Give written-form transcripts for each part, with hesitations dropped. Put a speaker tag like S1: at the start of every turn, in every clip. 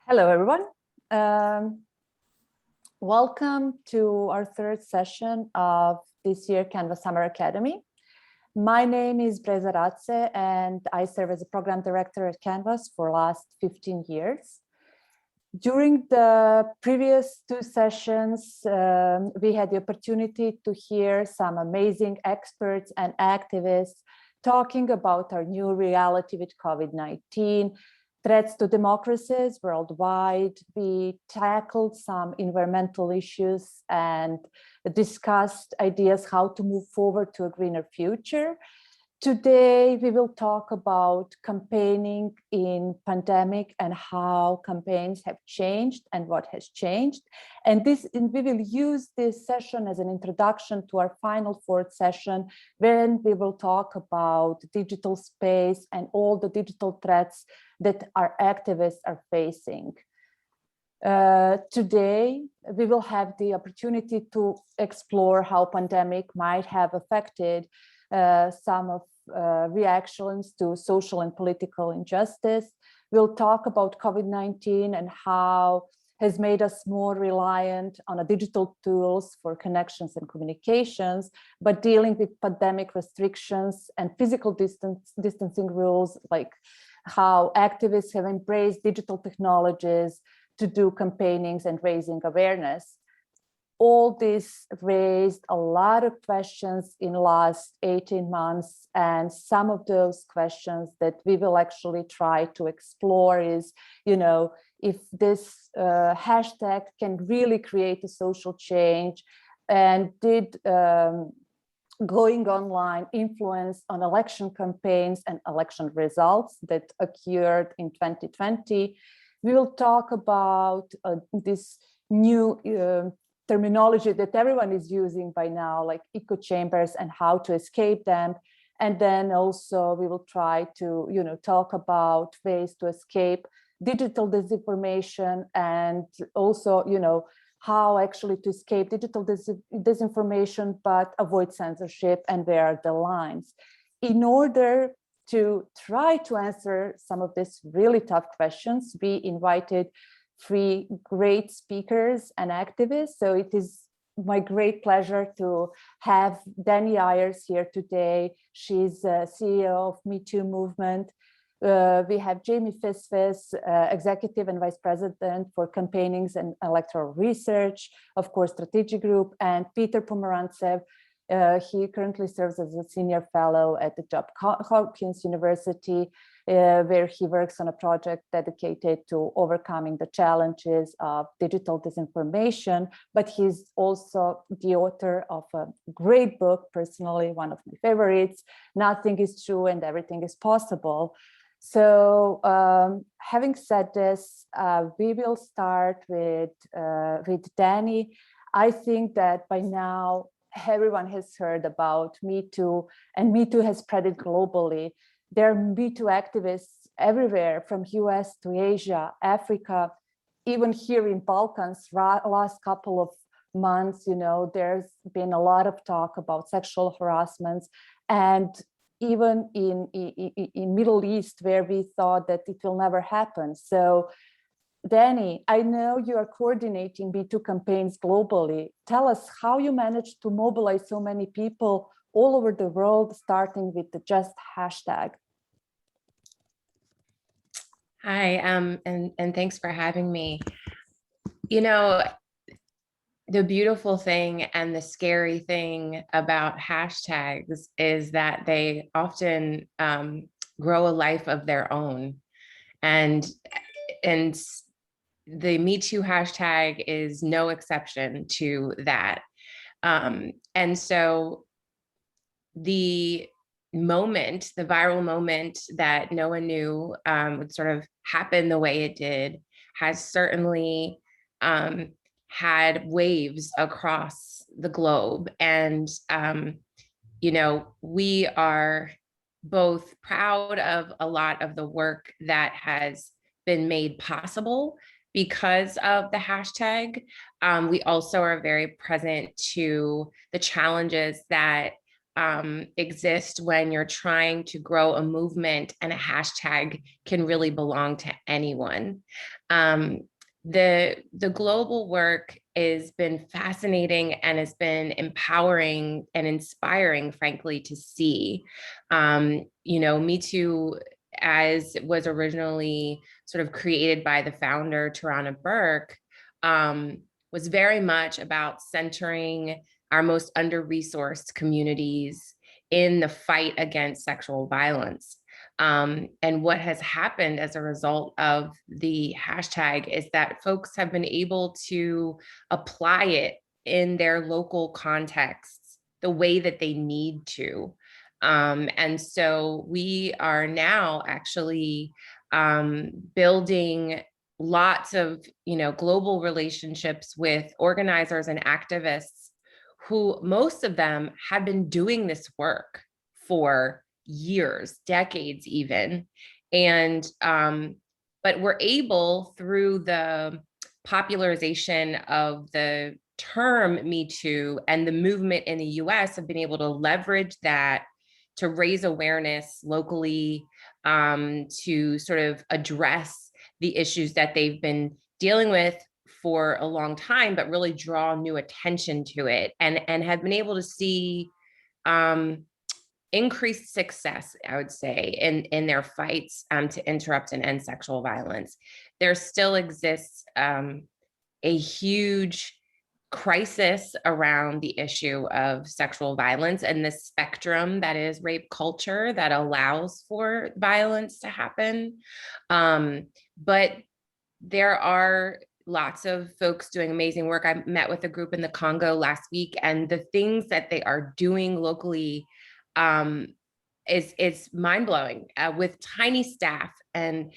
S1: Hello, everyone. Um, Welcome to our third session of this year Canvas Summer Academy. My name is Breza Ratze, and I serve as a program director at Canvas for the last 15 years. During the previous two sessions, we had the opportunity to hear some amazing experts and activists talking about our new reality with COVID-19, threats to democracies worldwide. We tackled some environmental issues and discussed ideas how to move forward to a greener future. Today, we will talk about campaigning in pandemic and how campaigns have changed and what has changed. And we will use this session as an introduction to our final fourth session, when we will talk about digital space and all the digital threats that our activists are facing. Today, we will have the opportunity to explore how pandemic might have affected some of reactions to social and political injustice. We'll talk about COVID-19 and how has made us more reliant on digital tools for connections and communications, but dealing with pandemic restrictions and physical distancing rules, like how activists have embraced digital technologies to do campaignings and raising awareness. All this raised a lot of questions in the last 18 months. And some of those questions that we will actually try to explore is, if this hashtag can really create a social change, and did going online influence on election campaigns and election results that occurred in 2020. We will talk about this new terminology that everyone is using by now, like echo chambers, and how to escape them. And then also we will try to, talk about ways to escape digital disinformation, and also, how actually to escape digital disinformation, but avoid censorship, and where are the lines. In order to try to answer some of these really tough questions, we invited three great speakers and activists. So it is my great pleasure to have Danny Ayers here today. She's CEO of Me Too movement. We have Jamie Fisfis, Executive and Vice President for Campaignings and Electoral Research, of course, Strategic Group, and Peter Pomerantsev. He currently serves as a Senior Fellow at the Johns Hopkins University, where he works on a project dedicated to overcoming the challenges of digital disinformation. But he's also the author of a great book, personally one of my favorites, Nothing is True and Everything is Possible. So having said this, we will start with Danny. I think that by now, everyone has heard about Me Too, and Me Too has spread it globally. There are Me Too activists everywhere, from US to Asia, Africa, even here in Balkans. Last couple of months, there's been a lot of talk about sexual harassments, and even in Middle East, where we thought that it will never happen. So Danny, I know you are coordinating Me Too campaigns globally. Tell us how you managed to mobilize so many people all over the world, starting with the just hashtag.
S2: Hi, and thanks for having me. The beautiful thing and the scary thing about hashtags is that they often grow a life of their own. And the Me Too hashtag is no exception to that. And so the viral moment that no one knew would sort of happen the way it did has certainly had waves across the globe. And, we are both proud of a lot of the work that has been made possible because of the hashtag. We also are very present to the challenges that exist when you're trying to grow a movement, and a hashtag can really belong to anyone. The global work has been fascinating and has been empowering and inspiring, frankly, to see. Me Too, as was originally sort of created by the founder, Tarana Burke, was very much about centering our most under-resourced communities in the fight against sexual violence. And what has happened as a result of the hashtag is that folks have been able to apply it in their local contexts the way that they need to. And so we are now actually building lots of, global relationships with organizers and activists who, most of them, have been doing this work for years, decades even. And but we're able, through the popularization of the term Me Too and the movement in the US, have been able to leverage that to raise awareness locally, to sort of address the issues that they've been dealing with for a long time, but really draw new attention to it, and have been able to see increased success, I would say, in their fights to interrupt and end sexual violence. There still exists a huge crisis around the issue of sexual violence and the spectrum that is rape culture that allows for violence to happen. But there are lots of folks doing amazing work. I met with a group in the Congo last week, and the things that they are doing locally is mind-blowing, with tiny staff. And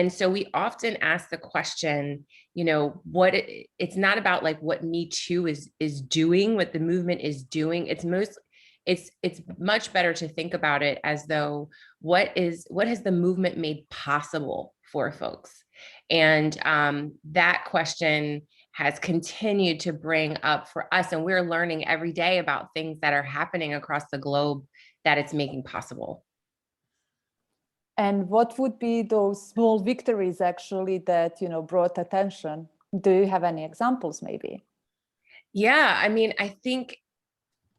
S2: so we often ask the question, it's not about like what Me Too is doing, what the movement is doing. It's much better to think about it as though what has the movement made possible for folks? And that question has continued to bring up for us, and we're learning every day about things that are happening across the globe that it's making possible.
S1: And what would be those small victories actually that, brought attention? Do you have any examples maybe?
S2: Yeah, I mean, I think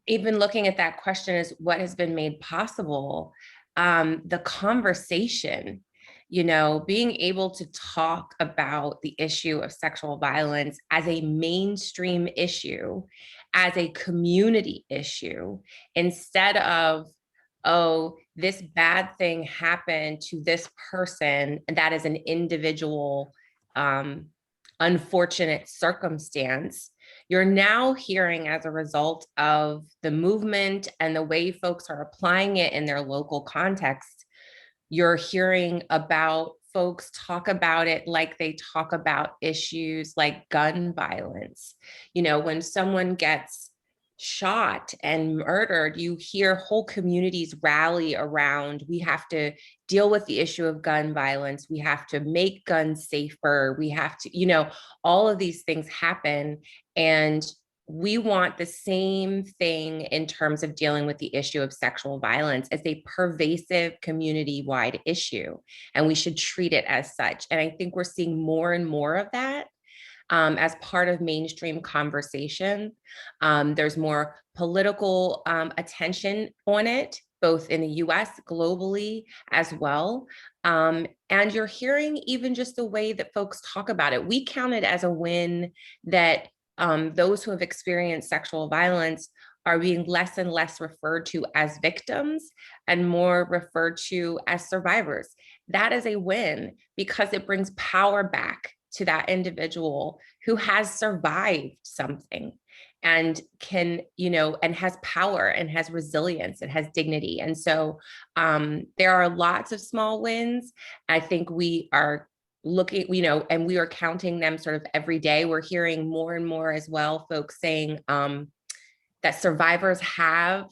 S2: even looking at that question is what has been made possible. The conversation, being able to talk about the issue of sexual violence as a mainstream issue, as a community issue, instead of, oh, this bad thing happened to this person, and that is an individual unfortunate circumstance. You're now hearing, as a result of the movement and the way folks are applying it in their local context, you're hearing about folks talk about it like they talk about issues like gun violence. When someone gets shot and murdered, you hear whole communities rally around, we have to deal with the issue of gun violence, we have to make guns safer, we have to, all of these things happen. And we want the same thing in terms of dealing with the issue of sexual violence as a pervasive community-wide issue, and we should treat it as such. And I think we're seeing more and more of that as part of mainstream conversation. There's more political attention on it, both in the US, globally as well. And you're hearing even just the way that folks talk about it. We count it as a win that those who have experienced sexual violence are being less and less referred to as victims and more referred to as survivors. That is a win because it brings power back to that individual who has survived something and can, and has power and has resilience and has dignity. And so there are lots of small wins. I think we are looking, and we are counting them sort of every day. We're hearing more and more as well, folks saying that survivors have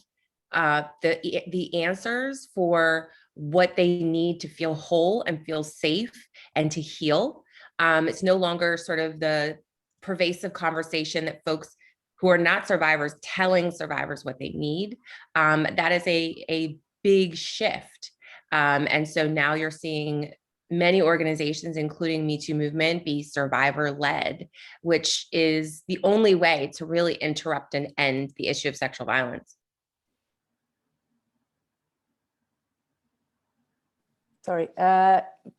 S2: the answers for what they need to feel whole and feel safe and to heal. It's no longer sort of the pervasive conversation that folks who are not survivors telling survivors what they need. That is a big shift. And so now you're seeing many organizations, including Me Too movement, be survivor-led, which is the only way to really interrupt and end the issue of sexual violence.
S1: Sorry.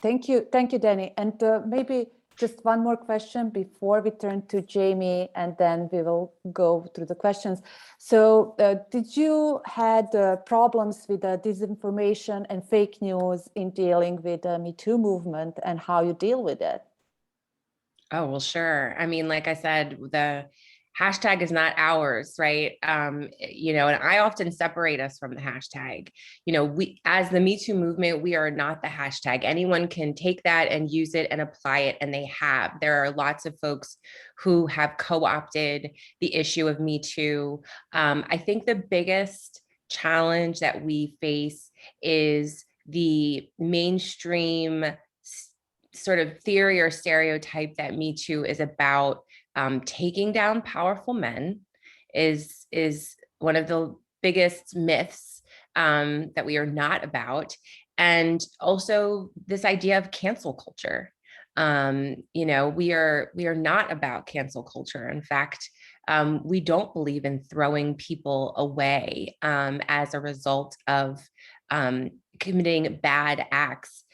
S1: Thank you, Danny. And maybe just one more question before we turn to Jamie, and then we will go through the questions. So did you had problems with disinformation and fake news in dealing with the Me Too movement, and how you deal with it?
S2: Oh, well, sure. I mean, like I said, the hashtag is not ours, right? And I often separate us from the hashtag. We, as the Me Too movement, we are not the hashtag. Anyone can take that and use it and apply it, and they have. There are lots of folks who have co-opted the issue of Me Too. I think the biggest challenge that we face is the mainstream sort of theory or stereotype that Me Too is about taking down powerful men is one of the biggest myths that we are not about. And also this idea of cancel culture. We are not about cancel culture. In fact, we don't believe in throwing people away as a result of committing bad acts.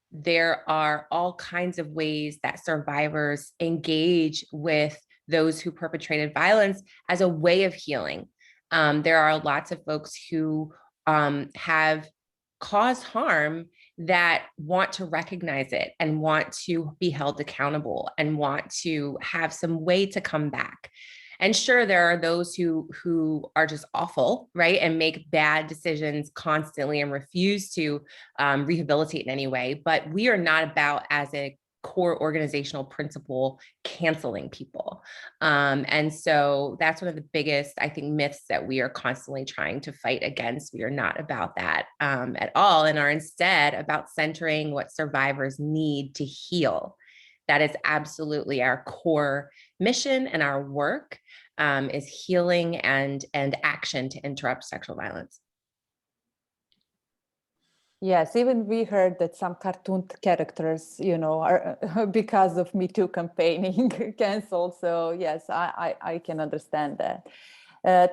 S2: There are all kinds of ways that survivors engage with those who perpetrated violence as a way of healing. There are lots of folks who have caused harm that want to recognize it and want to be held accountable and want to have some way to come back. And sure, there are those who are just awful, right? And make bad decisions constantly and refuse to rehabilitate in any way. But we are not about, as a core organizational principle, canceling people. And so that's one of the biggest, I think, myths that we are constantly trying to fight against. We are not about that at all, and are instead about centering what survivors need to heal. That is absolutely our core mission, and our work is healing and action to interrupt sexual violence.
S1: Yes, even we heard that some cartoon characters, are because of Me Too campaigning canceled. So yes, I can understand that.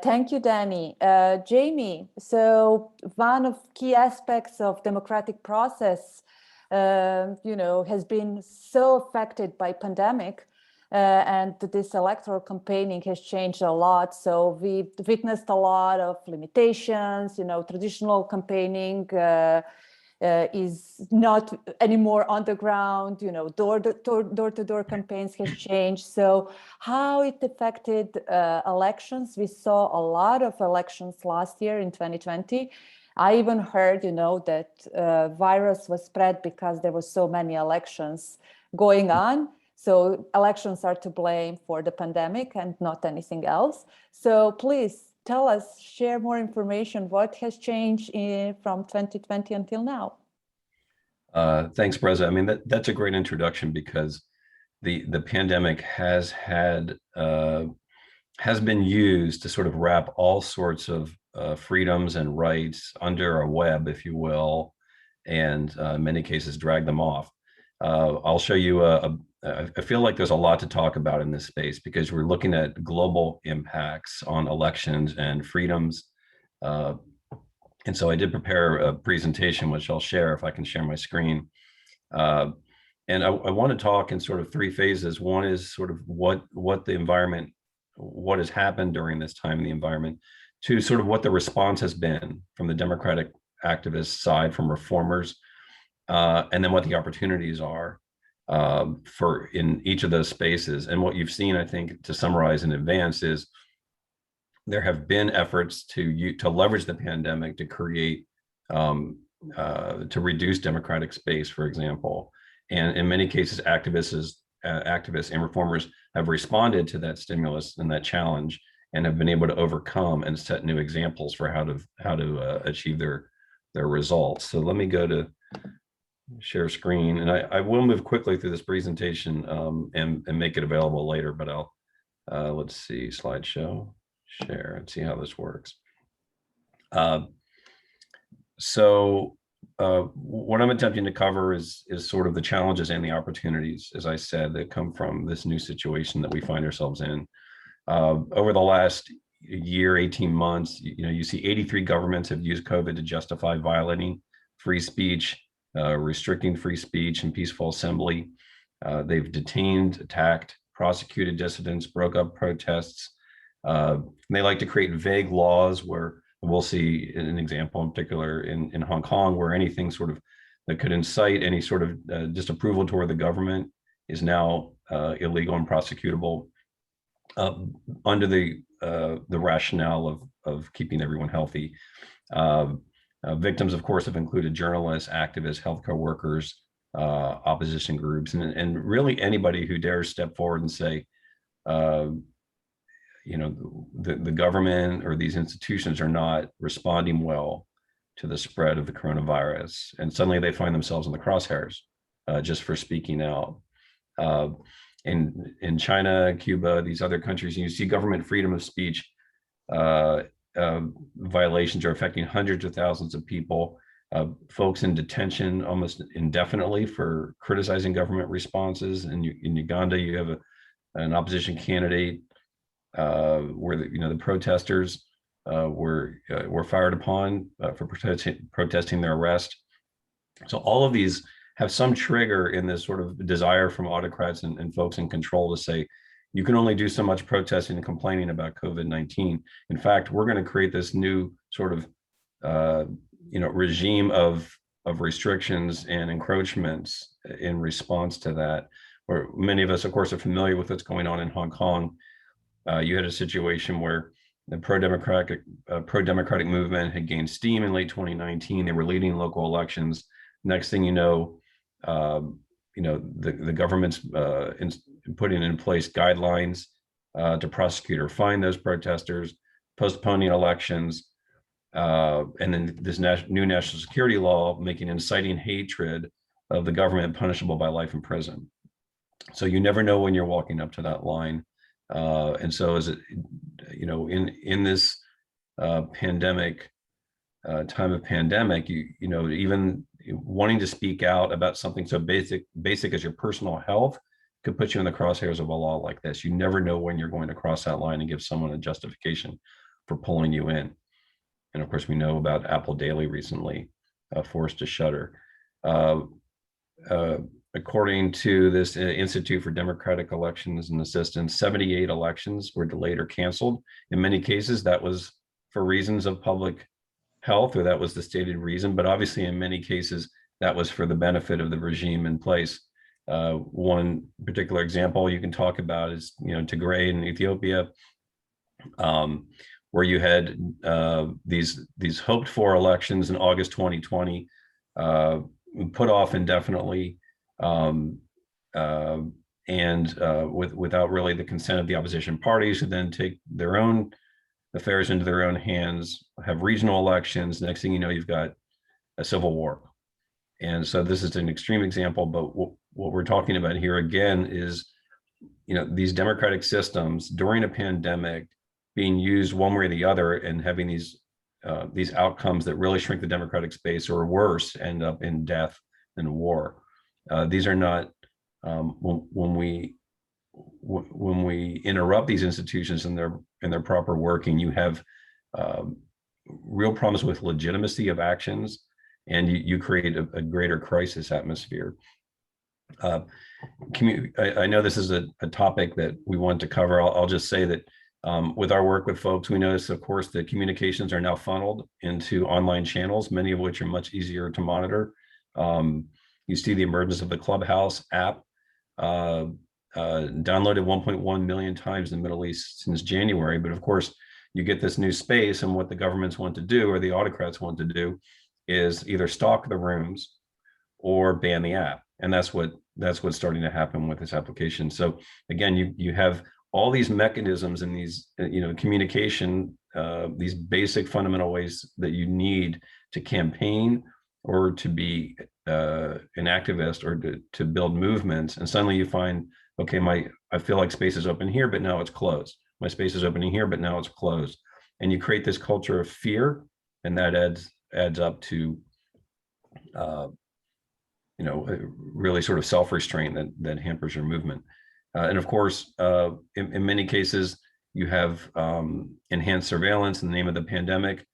S1: Thank you, Danny. Jamie, so one of key aspects of democratic process has been so affected by pandemic, and this electoral campaigning has changed a lot. So we witnessed a lot of limitations. Traditional campaigning is not anymore on the ground. Door-to-door campaigns has changed. So how it affected elections? We saw a lot of elections last year in 2020. I even heard, that virus was spread because there were so many elections going on. So elections are to blame for the pandemic and not anything else. So please tell us, share more information. What has changed from 2020 until now?
S3: Thanks, Breza. I mean, that's a great introduction, because the pandemic has been used to sort of wrap all sorts of freedoms and rights under a web, if you will, and in many cases drag them off. I'll show you I feel like there's a lot to talk about in this space, because we're looking at global impacts on elections and freedoms. And so I did prepare a presentation, which I'll share if I can share my screen. And I want to talk in sort of three phases. One is sort of what the environment, what has happened during this time in the environment. Two, sort of what the response has been from the democratic activist side, from reformers, and then what the opportunities are for in each of those spaces. And what you've seen, I think, to summarize in advance, is there have been efforts to leverage the pandemic to create, to reduce democratic space, for example. And in many cases, activists and reformers have responded to that stimulus and that challenge, and have been able to overcome and set new examples for how to achieve their results. So let me go to share screen, and I will move quickly through this presentation and make it available later, but I'll Let's see, slideshow, share, and see how this works. What I'm attempting to cover is sort of the challenges and the opportunities, as I said, that come from this new situation that we find ourselves in. Over the last year, 18 months, you see 83 governments have used COVID to justify violating free speech, restricting free speech and peaceful assembly. They've detained, attacked, prosecuted dissidents, broke up protests. They like to create vague laws where we'll see an example in particular in Hong Kong, where anything sort of that could incite any sort of disapproval toward the government is now illegal and prosecutable under the rationale of keeping everyone healthy. Victims, of course, have included journalists, activists, healthcare workers, opposition groups, and really anybody who dares step forward and say, the government or these institutions are not responding well to the spread of the coronavirus. And suddenly they find themselves in the crosshairs just for speaking out. In China, Cuba, these other countries, you see government freedom of speech violations are affecting hundreds of thousands of people. Folks in detention almost indefinitely for criticizing government responses. In Uganda, you have an opposition candidate where the protesters were fired upon for protesting their arrest. So all of these have some trigger in this sort of desire from autocrats and folks in control to say, you can only do so much protesting and complaining about COVID-19. In fact, we're going to create this new sort of regime of restrictions and encroachments in response to that. Where many of us, of course, are familiar with what's going on in Hong Kong. You had a situation where the pro-democratic movement had gained steam in late 2019. They were leading local elections. Next thing you know, the government's putting in place guidelines to prosecute or fine those protesters, postponing elections, and then this new national security law making inciting hatred of the government punishable by life in prison. So you never know when you're walking up to that line. And so as it, in this pandemic, time of pandemic, even wanting to speak out about something so basic as your personal health could put you in the crosshairs of a law like this. You never know when you're going to cross that line and give someone a justification for pulling you in. And of course, we know about Apple Daily recently forced to shutter. According to this Institute for Democratic Elections and Assistance, 78 elections were delayed or canceled. In many cases, that was for reasons of public health, or that was the stated reason, but obviously in many cases, that was for the benefit of the regime in place. One particular example you can talk about is, Tigray in Ethiopia, where you had these hoped for elections in August 2020, put off indefinitely, without really the consent of the opposition parties, who then take their own affairs into their own hands, have regional elections. Next thing you know, you've got a civil war. And so this is an extreme example, but what we're talking about here again is, these democratic systems during a pandemic being used one way or the other and having these outcomes that really shrink the democratic space, or worse, end up in death and war. These are not, when we interrupt these institutions in their proper working, you have real problems with legitimacy of actions, and you create a greater crisis atmosphere. I know this is a topic that we want to cover. I'll just say that with our work with folks, we notice, of course, that communications are now funneled into online channels, many of which are much easier to monitor. You see the emergence of the Clubhouse app, downloaded 1.1 million times in the Middle East since January. But of course, you get this new space, and what the governments want to do, or the autocrats want to do, is either stalk the rooms or ban the app. And that's what's starting to happen with this application. So again, you have all these mechanisms and these communication, these basic fundamental ways that you need to campaign or to be an activist or to build movements, and suddenly you find okay, I feel like space is open here, but now it's closed. My space is opening here, but now it's closed. And you create this culture of fear, and that adds up to really sort of self-restraint that hampers your movement. And of course, in many cases, you have enhanced surveillance in the name of the pandemic.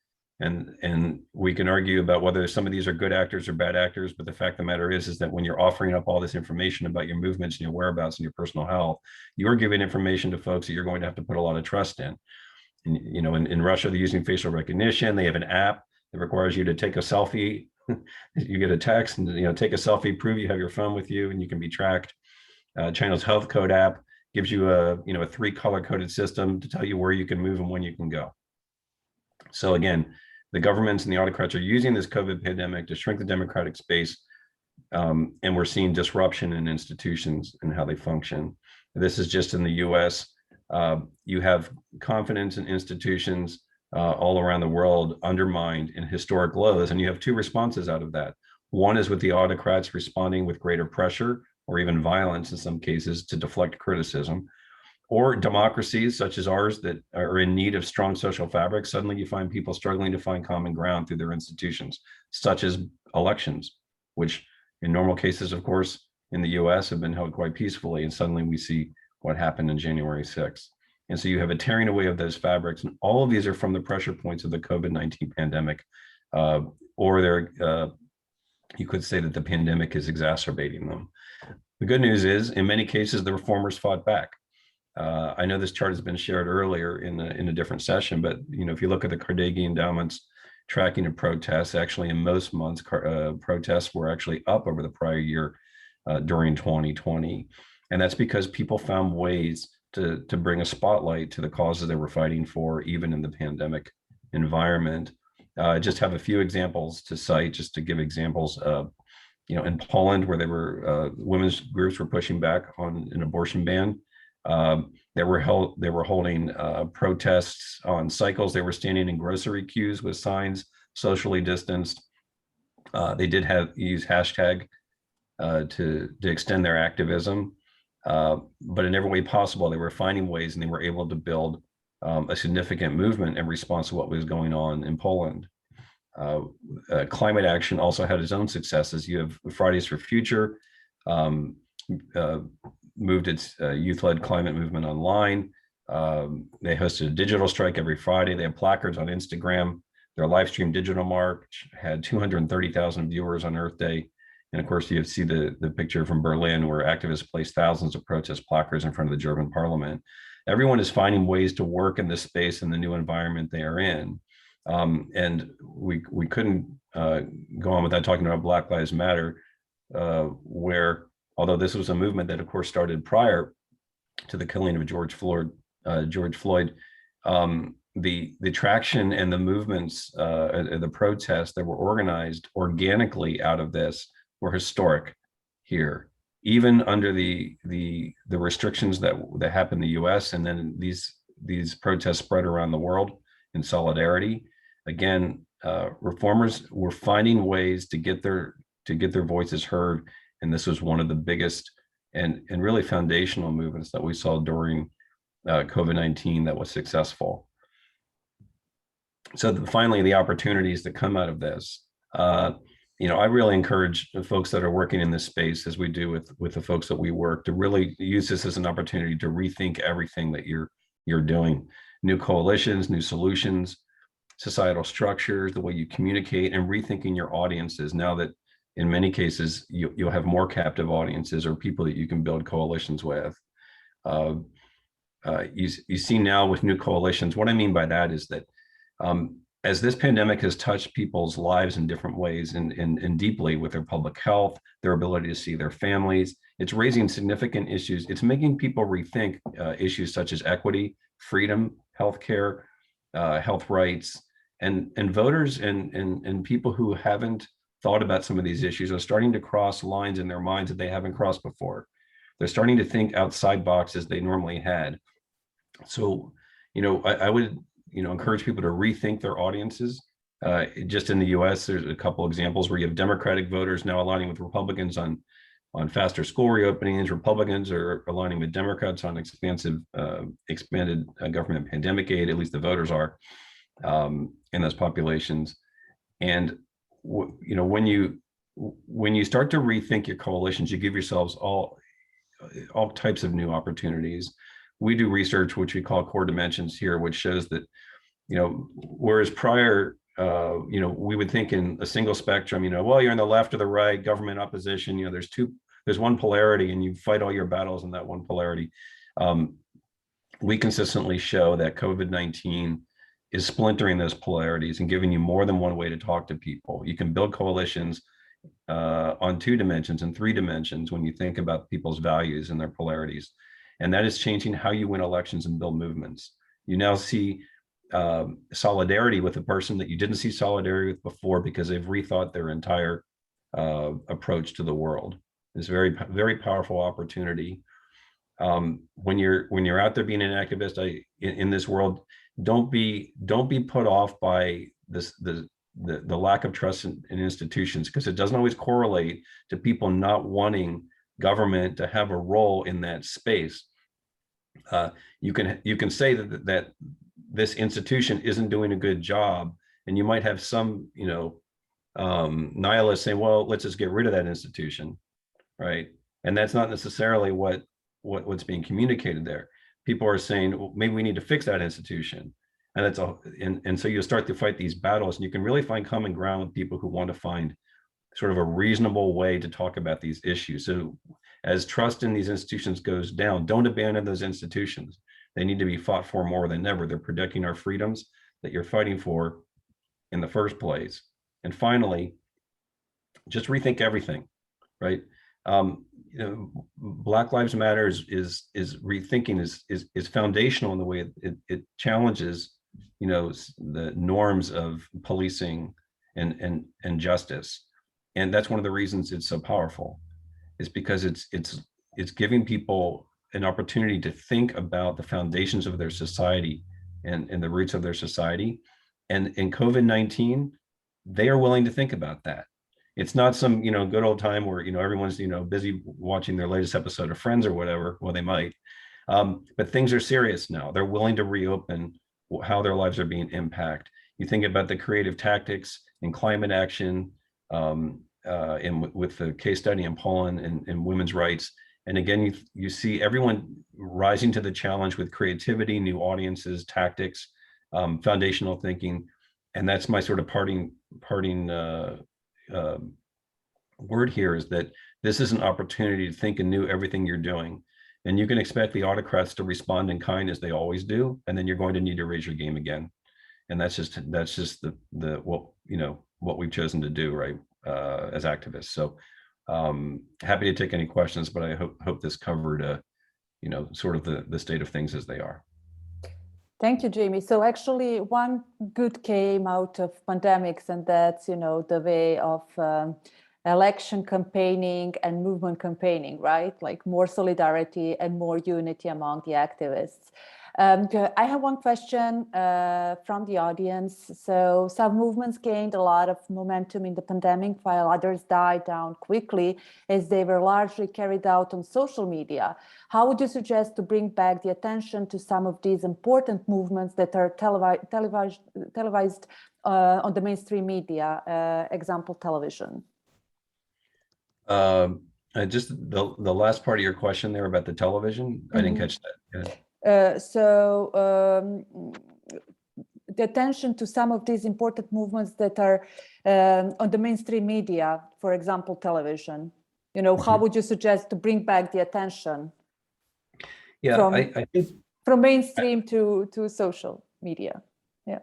S3: And we can argue about whether some of these are good actors or bad actors, but the fact of the matter is that when you're offering up all this information about your movements and your whereabouts and your personal health, you're giving information to folks that you're going to have to put a lot of trust in. And, in Russia, they're using facial recognition. They have an app that requires you to take a selfie. You get a text and, take a selfie, prove you have your phone with you, and you can be tracked. China's health code app gives you a 3-color coded system to tell you where you can move and when you can go. So again, the governments and the autocrats are using this COVID pandemic to shrink the democratic space, and we're seeing disruption in institutions and how they function. This is just in the US. You have confidence in institutions all around the world undermined in historic lows, and you have 2 responses out of that. One is with the autocrats responding with greater pressure or even violence in some cases to deflect criticism, or democracies such as ours that are in need of strong social fabric. Suddenly you find people struggling to find common ground through their institutions, such as elections, which in normal cases, of course, in the US have been held quite peacefully. And suddenly we see what happened on January 6th. And so you have a tearing away of those fabrics. And all of these are from the pressure points of the COVID-19 pandemic, or you could say that the pandemic is exacerbating them. The good news is, in many cases, the reformers fought back. I know this chart has been shared earlier in a different session, but if you look at the Carnegie Endowment's tracking of protests, actually in most months, protests were actually up over the prior year during 2020. And that's because people found ways to bring a spotlight to the causes they were fighting for, even in the pandemic environment. I just have a few examples to cite, just to give examples. In Poland, where they were women's groups were pushing back on an abortion ban. They were holding protests on cycles. They were standing in grocery queues with signs, socially distanced. They did use hashtag to extend their activism, but in every way possible, they were finding ways, and they were able to build a significant movement in response to what was going on in Poland. Climate action also had its own successes. You have Fridays for Future, moved its youth-led climate movement online. They hosted a digital strike every Friday. They have placards on Instagram. Their live stream digital march had 230,000 viewers on Earth Day. And of course, you see the picture from Berlin, where activists placed thousands of protest placards in front of the German parliament. Everyone is finding ways to work in this space and the new environment they are in. And we couldn't go on without talking about Black Lives Matter, where, although this was a movement that, of course, started prior to the killing of George Floyd, the traction and the movements, the protests that were organized organically out of this were historic here, even under the restrictions that happened in the U.S. And then these protests spread around the world in solidarity. Again, reformers were finding ways to get their voices heard, and this was one of the biggest and really foundational movements that we saw during COVID-19 that was successful. So finally, the opportunities that come out of this. I really encourage the folks that are working in this space, as we do with the folks that we work, to really use this as an opportunity to rethink everything that you're doing. New coalitions, new solutions, societal structures, the way you communicate, and rethinking your audiences. Now that in many cases you'll have more captive audiences or people that you can build coalitions with. You see now with new coalitions, what I mean by that is that as this pandemic has touched people's lives in different ways and deeply with their public health, their ability to see their families, it's raising significant issues. It's making people rethink issues such as equity, freedom, healthcare, health rights, and voters and people who haven't thought about some of these issues are starting to cross lines in their minds that they haven't crossed before. They're starting to think outside boxes they normally had. So, I would encourage people to rethink their audiences. Just in the US, there's a couple examples where you have Democratic voters now aligning with Republicans on on faster school reopenings. Republicans are aligning with Democrats on expanded government pandemic aid. At least the voters are in those populations. And when you start to rethink your coalitions, you give yourselves all types of new opportunities. We do research which we call core dimensions here, which shows that whereas prior we would think in a single spectrum, well, you're on the left or the right, government opposition, there's one polarity and you fight all your battles in that one polarity. We consistently show that COVID-19 is splintering those polarities and giving you more than one way to talk to people. You can build coalitions on 2 dimensions and 3 dimensions when you think about people's values and their polarities. And that is changing how you win elections and build movements. You now see solidarity with a person that you didn't see solidarity with before because they've rethought their entire approach to the world. It's very, very powerful opportunity. When you're out there being an activist in this world, don't be put off by the lack of trust in institutions, because it doesn't always correlate to people not wanting government to have a role in that space. You can say that this institution isn't doing a good job, and you might have some nihilists saying, well, let's just get rid of that institution, right? And that's not necessarily what's being communicated there. People are saying, well, maybe we need to fix that institution. And so you'll start to fight these battles, and you can really find common ground with people who want to find sort of a reasonable way to talk about these issues. So as trust in these institutions goes down, don't abandon those institutions. They need to be fought for more than ever. They're protecting our freedoms that you're fighting for in the first place. And finally, just rethink everything, right? Black Lives Matter is rethinking is foundational in the way it challenges, the norms of policing and justice. And that's one of the reasons it's so powerful, is because it's giving people an opportunity to think about the foundations of their society and the roots of their society. And in COVID-19, they are willing to think about that. It's not some, good old time where, everyone's, busy watching their latest episode of Friends or whatever. Well, they might, but things are serious now. They're willing to reopen how their lives are being impacted. You think about the creative tactics in climate action, with the case study in Poland and women's rights. And again, you see everyone rising to the challenge with creativity, new audiences, tactics, foundational thinking. And that's my sort of parting word here, is that this is an opportunity to think anew everything you're doing. And you can expect the autocrats to respond in kind as they always do. And then you're going to need to raise your game again. And that's just what we've chosen to do, right, as activists. So happy to take any questions, but I hope this covered sort of the state of things as they are.
S1: Thank you, Jamie. So actually one good came out of pandemics, and that's, the way of election campaigning and movement campaigning, right? Like more solidarity and more unity among the activists. I have one question from the audience. So some movements gained a lot of momentum in the pandemic, while others died down quickly as they were largely carried out on social media. How would you suggest to bring back the attention to some of these important movements that are televised on the mainstream media, example, television?
S3: Just the last part of your question there about the television, I didn't catch that.
S1: The attention to some of these important movements that are on the mainstream media, for example, television, how would you suggest to bring back the attention?
S3: Yeah, I think
S1: from mainstream to social media.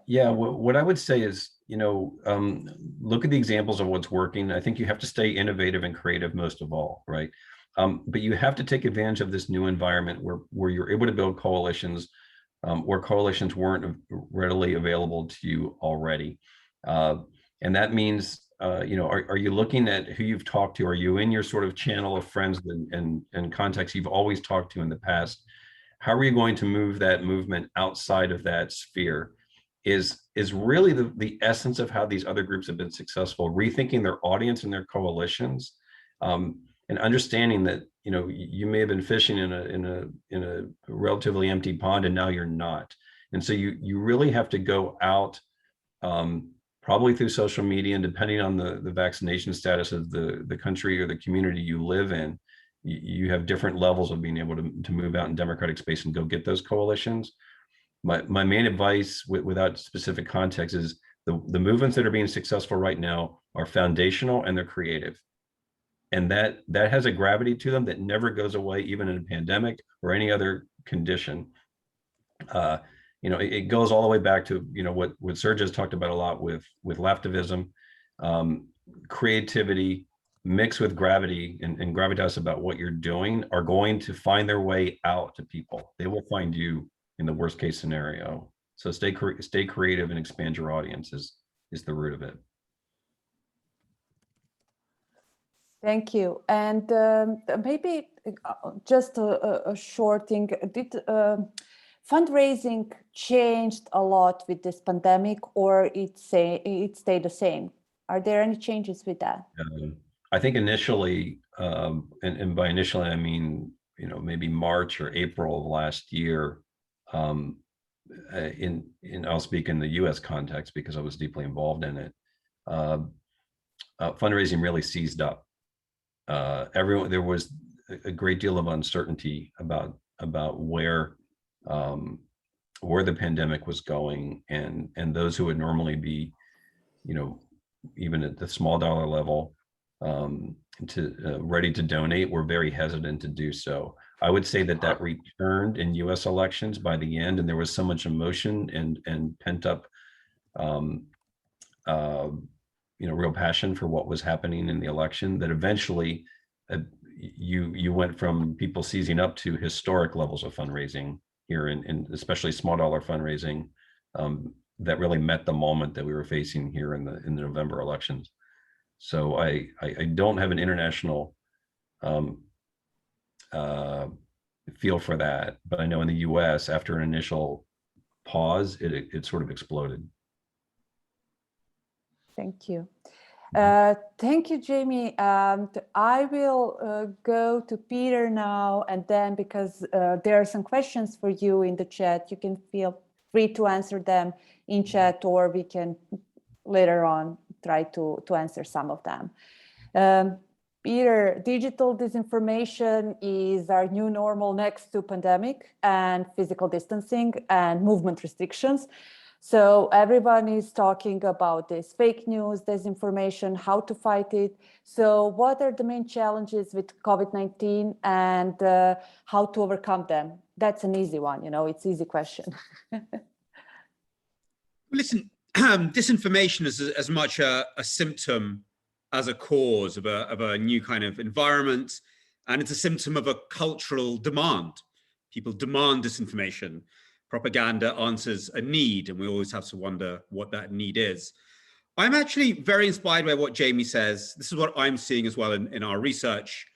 S3: Yeah, what I would say is, look at the examples of what's working. I think you have to stay innovative and creative most of all, right? But you have to take advantage of this new environment where you're able to build coalitions where coalitions weren't readily available to you already. And that means, are you looking at who you've talked to? Are you in your sort of channel of friends and contacts you've always talked to in the past? How are you going to move that movement outside of that sphere? Is really the essence of how these other groups have been successful, rethinking their audience and their coalitions. and understanding that, you know, you may have been fishing in a relatively empty pond, and now you're not. And so you really have to go out, probably through social media, and depending on the vaccination status of the country or the community you live in, you have different levels of being able to move out in democratic space and go get those coalitions. My main advice, without specific context, is the movements that are being successful right now are foundational and they're creative. And that has a gravity to them that never goes away, even in a pandemic or any other condition. You know, it goes all the way back to, you know, what Serge has talked about a lot with leftivism, creativity mixed with gravity and gravitas about what you're doing are going to find their way out to people. They will find you in the worst case scenario. So stay creative and expand your audience is the root of it.
S1: Thank you. And maybe just a short thing. Did fundraising changed a lot with this pandemic, or it stayed the same? Are there any changes with that?
S3: I think initially, and by initially I mean, you know, maybe March or April of last year. I'll speak in the U.S. context because I was deeply involved in it. Fundraising really seized up. There was a great deal of uncertainty about where the pandemic was going, and those who would normally be, you know, even at the small dollar level, ready to donate, were very hesitant to do so. I would say that returned in U.S. elections by the end, and there was so much emotion and pent up, you know, real passion for what was happening in the election, that eventually you went from people seizing up to historic levels of fundraising here, in especially small dollar fundraising, that really met the moment that we were facing here in the November elections. So I don't have an international feel for that, but I know in the U.S. after an initial pause, it sort of exploded.
S1: Thank you. Thank you, Jamie. I will go to Peter now, and then because there are some questions for you in the chat, you can feel free to answer them in chat, or we can later on try to answer some of them. Peter, digital disinformation is our new normal next to pandemic and physical distancing and movement restrictions. So everyone is talking about this fake news, disinformation, how to fight it. So what are the main challenges with COVID-19 and how to overcome them? That's an easy one, you know, it's an easy question.
S4: Listen, disinformation is as much a symptom as a cause of a new kind of environment, and it's a symptom of a cultural demand. People demand disinformation. Propaganda answers a need, and we always have to wonder what that need is. I'm actually very inspired by what Jamie says. This is what I'm seeing as well in our research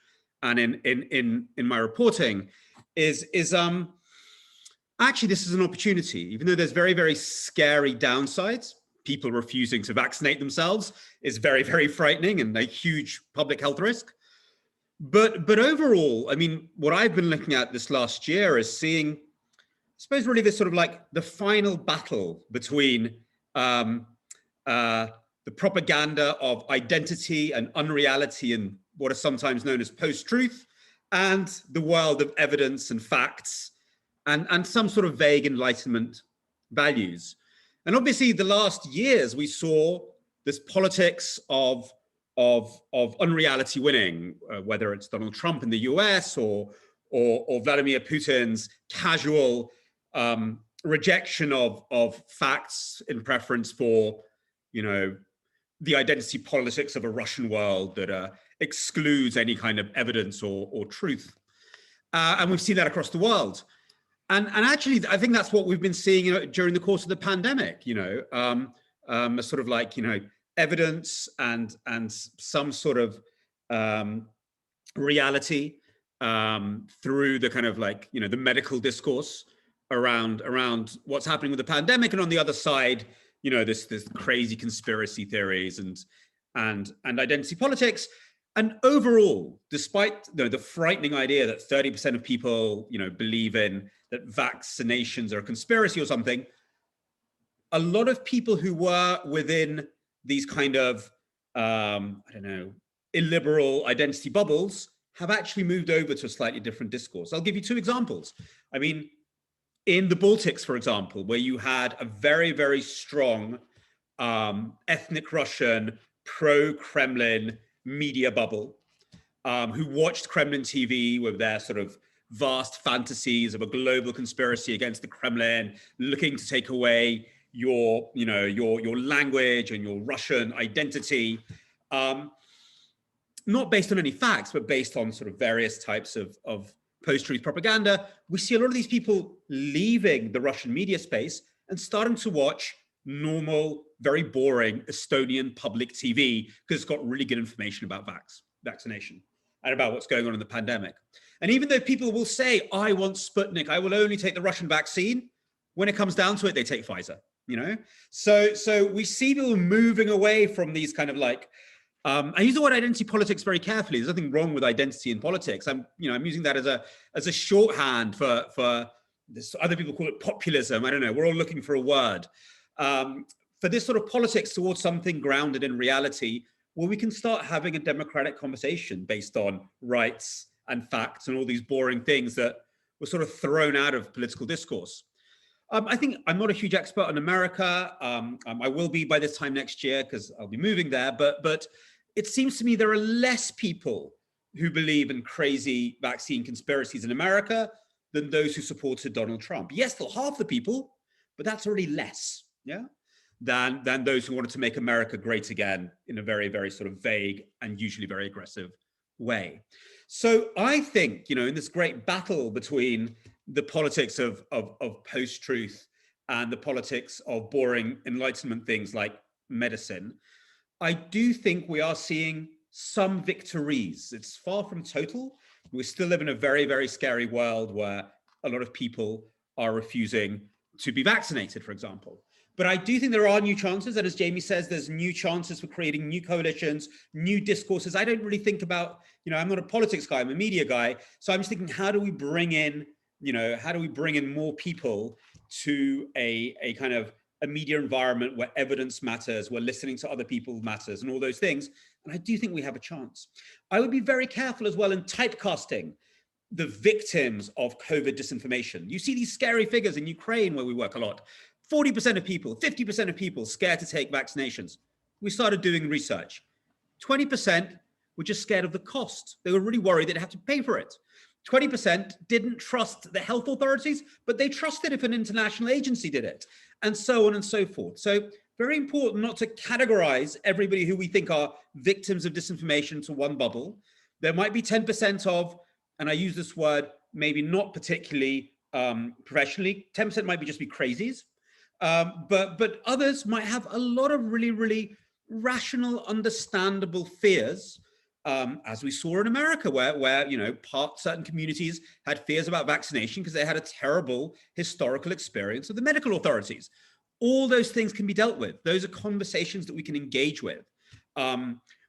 S4: and in my reporting, is actually this is an opportunity. Even though there's very, very scary downsides, people refusing to vaccinate themselves is very, very frightening and a huge public health risk. But overall, I mean, what I've been looking at this last year is seeing, I suppose, really this sort of like the final battle between the propaganda of identity and unreality and what is sometimes known as post-truth, and the world of evidence and facts and some sort of vague Enlightenment values. And obviously the last years we saw this politics of unreality winning, whether it's Donald Trump in the US or Vladimir Putin's casual rejection of facts in preference for, you know, the identity politics of a Russian world that excludes any kind of evidence or truth. And we've seen that across the world. And actually, I think that's what we've been seeing, you know, during the course of the pandemic, you know, a sort of like, you know, evidence and some sort of reality through the kind of like, you know, the medical discourse around what's happening with the pandemic. And on the other side, you know, this crazy conspiracy theories and identity politics. And overall, despite the frightening idea that 30% of people, believe in that vaccinations are a conspiracy or something, a lot of people who were within these kind of, illiberal identity bubbles have actually moved over to a slightly different discourse. I'll give you two examples. I mean, in the Baltics, for example, where you had a very, very strong ethnic Russian, pro-Kremlin media bubble, who watched Kremlin TV with their sort of vast fantasies of a global conspiracy against the Kremlin, looking to take away your language and your Russian identity, not based on any facts, but based on sort of various types of post-truth propaganda. We see a lot of these people leaving the Russian media space and starting to watch normal, very boring Estonian public TV because it's got really good information about vaccination and about what's going on in the pandemic. And even though people will say, I want Sputnik, I will only take the Russian vaccine, when it comes down to it, they take Pfizer, So we see people moving away from these kind of like, I use the word identity politics very carefully. There's nothing wrong with identity in politics. I'm using that as a shorthand for this. Other people call it populism. I don't know. We're all looking for a word for this sort of politics towards something grounded in reality, where we can start having a democratic conversation based on rights and facts and all these boring things that were sort of thrown out of political discourse. I think I'm not a huge expert on America. I will be by this time next year because I'll be moving there. But it seems to me there are less people who believe in crazy vaccine conspiracies in America than those who supported Donald Trump. Yes, still half the people, but that's already less, than those who wanted to make America great again in a very, very sort of vague and usually very aggressive way. So I think, in this great battle between the politics of post-truth and the politics of boring Enlightenment things like medicine, I do think we are seeing some victories. It's far from total. We still live in a very, very scary world where a lot of people are refusing to be vaccinated, for example. But I do think there are new chances. And as Jamie says, there's new chances for creating new coalitions, new discourses. I don't really think about, I'm not a politics guy, I'm a media guy. So I'm just thinking, how do we bring in more people to a kind of a media environment where evidence matters, where listening to other people matters, and all those things. And I do think we have a chance. I would be very careful as well in typecasting the victims of COVID disinformation. You see these scary figures in Ukraine where we work a lot. 40% of people, 50% of people scared to take vaccinations. We started doing research. 20% were just scared of the cost. They were really worried they'd have to pay for it. 20% didn't trust the health authorities, but they trusted if an international agency did it, and so on and so forth. So very important not to categorize everybody who we think are victims of disinformation to one bubble. There might be 10% of, and I use this word maybe not particularly professionally, 10% might just be crazies, but others might have a lot of really, really rational, understandable fears, as we saw in America, where certain communities had fears about vaccination because they had a terrible historical experience of the medical authorities. All those things can be dealt with. Those are conversations that we can engage with,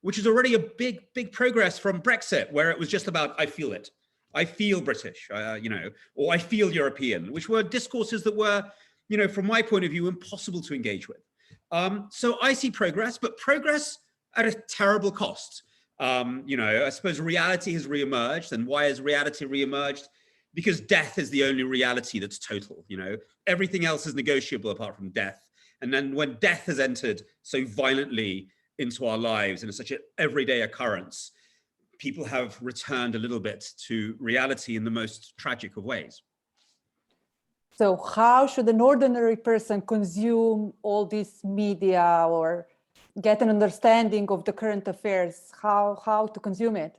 S4: which is already a big, big progress from Brexit, where it was just about, I feel it. I feel British, or I feel European, which were discourses that were, from my point of view, impossible to engage with. So I see progress, but progress at a terrible cost. I suppose reality has reemerged. And why has reality reemerged? Because death is the only reality that's total. Everything else is negotiable apart from death. And then when death has entered so violently into our lives and it's such an everyday occurrence, people have returned a little bit to reality in the most tragic of ways.
S1: So how should an ordinary person consume all this media or get an understanding of the current affairs, how to consume it?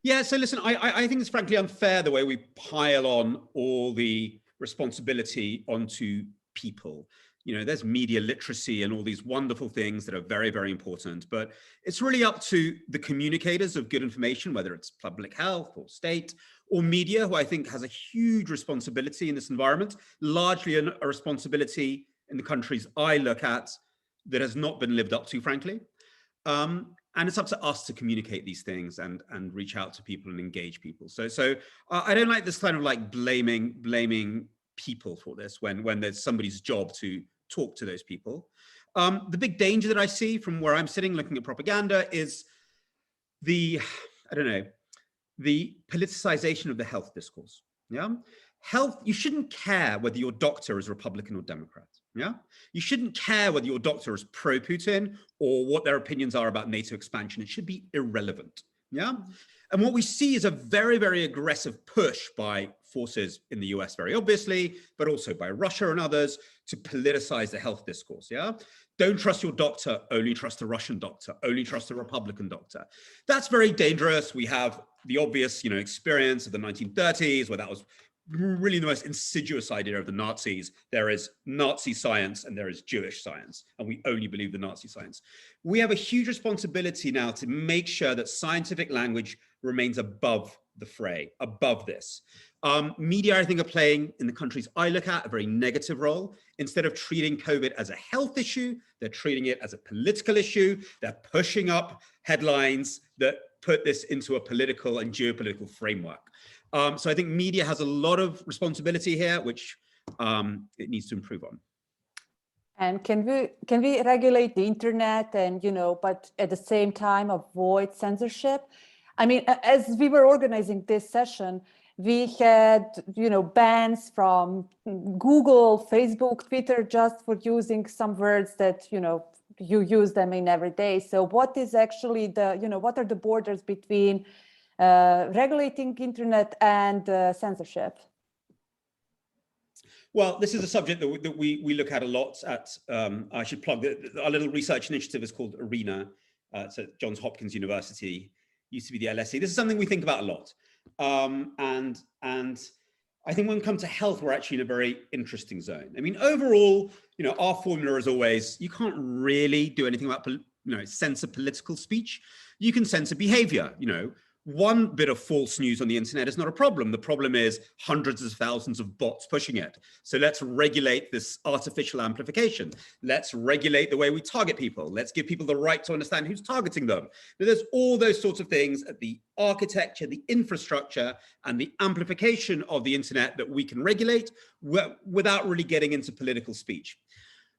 S4: Yeah, so listen, I think it's frankly unfair the way we pile on all the responsibility onto people. There's media literacy and all these wonderful things that are very, very important, but it's really up to the communicators of good information, whether it's public health or state or media, who I think has a huge responsibility in this environment, largely a responsibility in the countries I look at that has not been lived up to, frankly. And it's up to us to communicate these things and reach out to people and engage people. So I don't like this kind of like blaming people for this when there's somebody's job to talk to those people. The big danger that I see from where I'm sitting looking at propaganda is the politicization of the health discourse. Yeah, health, you shouldn't care whether your doctor is Republican or Democrat. Yeah, you shouldn't care whether your doctor is pro-Putin or what their opinions are about NATO expansion. It should be irrelevant. Yeah, and what we see is a very, very aggressive push by forces in the US, very obviously, but also by Russia and others to politicize the health discourse. Yeah, don't trust your doctor, only trust the Russian doctor, only trust the Republican doctor. That's very dangerous. We have the obvious, experience of the 1930s where that was really the most insidious idea of the Nazis. There is Nazi science and there is Jewish science, and we only believe the Nazi science. We have a huge responsibility now to make sure that scientific language remains above the fray, above this. Media, I think, are playing, in the countries I look at, a very negative role. Instead of treating COVID as a health issue, they're treating it as a political issue. They're pushing up headlines that put this into a political and geopolitical framework. So I think media has a lot of responsibility here, which it needs to improve on.
S1: And can we regulate the internet and, but at the same time avoid censorship? I mean, as we were organizing this session, we had, bans from Google, Facebook, Twitter, just for using some words that, you use them in every day. So what is actually what are the borders between regulating internet and censorship?
S4: Well, this is a subject that we look at a lot at, I should plug, our little research initiative is called ARENA. It's at Johns Hopkins University, used to be the LSE. This is something we think about a lot. And I think when it comes to health, we're actually in a very interesting zone. I mean, overall, our formula is always, you can't really do anything about, censor political speech. You can censor behavior. One bit of false news on the internet is not a problem. The problem is hundreds of thousands of bots pushing it. So let's regulate this artificial amplification. Let's regulate the way we target people. Let's give people the right to understand who's targeting them. But there's all those sorts of things at the architecture, the infrastructure, and the amplification of the internet that we can regulate without really getting into political speech.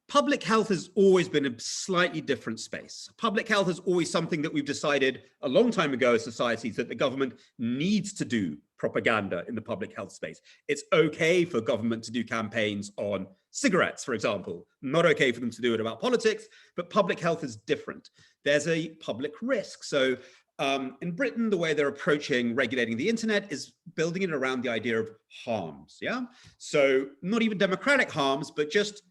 S4: Public health has always been a slightly different space. Public health is always something that we've decided a long time ago as societies that the government needs to do propaganda in the public health space. It's okay for government to do campaigns on cigarettes, for example. Not okay for them to do it about politics, but public health is different. There's a public risk. So in Britain, the way they're approaching regulating the internet is building it around the idea of harms. Yeah. So not even democratic harms, but just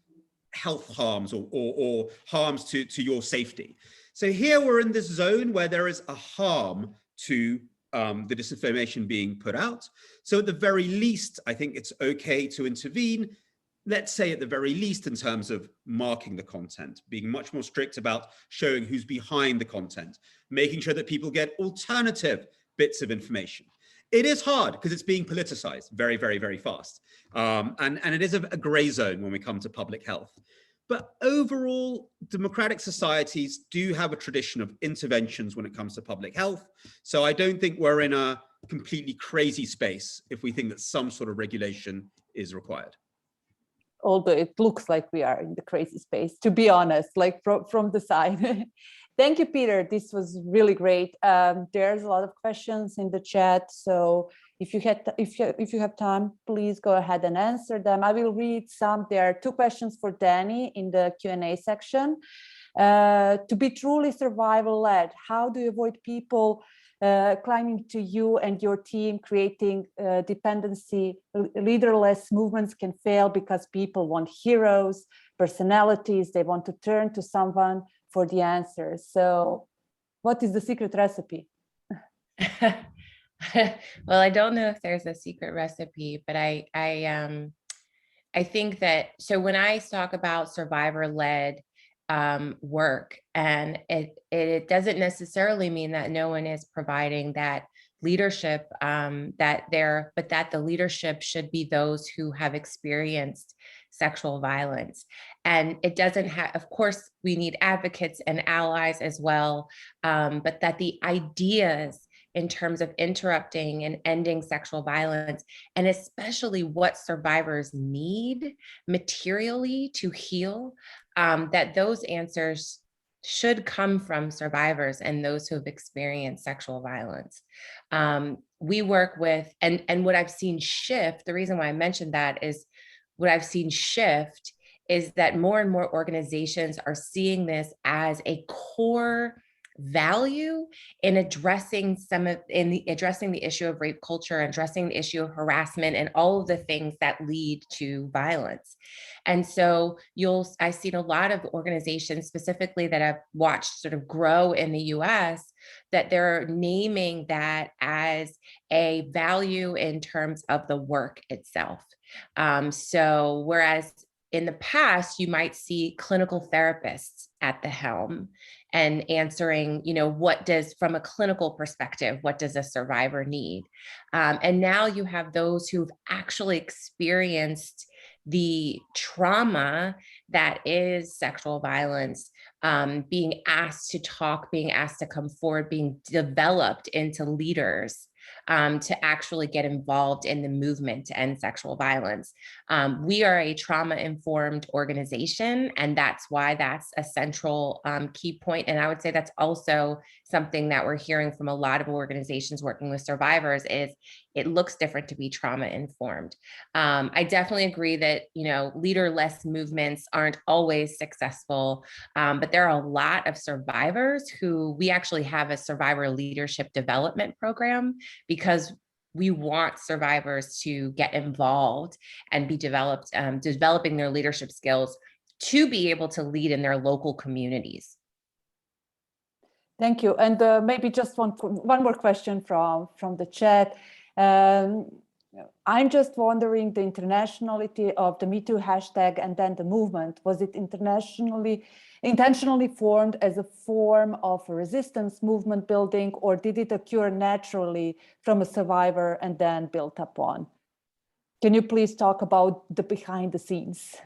S4: health harms or harms to your safety. So here we're in this zone where there is a harm to the disinformation being put out. So at the very least, I think it's okay to intervene, let's say at the very least in terms of marking the content, being much more strict about showing who's behind the content, making sure that people get alternative bits of information. It is hard because it's being politicized very, very, very fast. And it is a gray zone when we come to public health. But overall, democratic societies do have a tradition of interventions when it comes to public health. So I don't think we're in a completely crazy space if we think that some sort of regulation is required.
S1: Although it looks like we are in the crazy space, to be honest, like from the side. Thank you, Peter. This was really great. There's a lot of questions in the chat, so if you have time, please go ahead and answer them. I will read some. There are 2 questions for Danny in the Q&A section. To be truly survival-led, how do you avoid people climbing to you and your team, creating dependency? Leaderless movements can fail because people want heroes, personalities. They want to turn to someone for the answers. So what is the secret recipe?
S2: Well, I don't know if there's a secret recipe, but I think that, so when I talk about survivor-led work, and it doesn't necessarily mean that no one is providing that leadership, but that the leadership should be those who have experienced sexual violence. And it doesn't have, of course, we need advocates and allies as well, but that the ideas in terms of interrupting and ending sexual violence, and especially what survivors need materially to heal, that those answers should come from survivors and those who have experienced sexual violence. We work with, and what I've seen shift, the reason why I mentioned that is what I've seen shift is that more and more organizations are seeing this as a core value in addressing addressing the issue of rape culture, addressing the issue of harassment, and all of the things that lead to violence. And so I've seen a lot of organizations specifically that I've watched sort of grow in the US, that they're naming that as a value in terms of the work itself. So whereas in the past, you might see clinical therapists at the helm and answering, what does, from a clinical perspective, what does a survivor need? And now you have those who've actually experienced the trauma that is sexual violence, being asked to talk, being asked to come forward, being developed into leaders to actually get involved in the movement to end sexual violence. We are a trauma-informed organization, and that's why that's a central key point. And I would say that's also something that we're hearing from a lot of organizations working with survivors is it looks different to be trauma-informed. I definitely agree that, leader-less movements aren't always successful, but there are a lot of survivors who we actually have a survivor leadership development program because we want survivors to get involved and be developing their leadership skills to be able to lead in their local communities.
S1: Thank you. And maybe just one more question from the chat. I'm just wondering the internationality of the Me Too hashtag and then the movement. Was it intentionally formed as a form of a resistance movement building, or did it occur naturally from a survivor and then built upon? Can you please talk about the behind the scenes?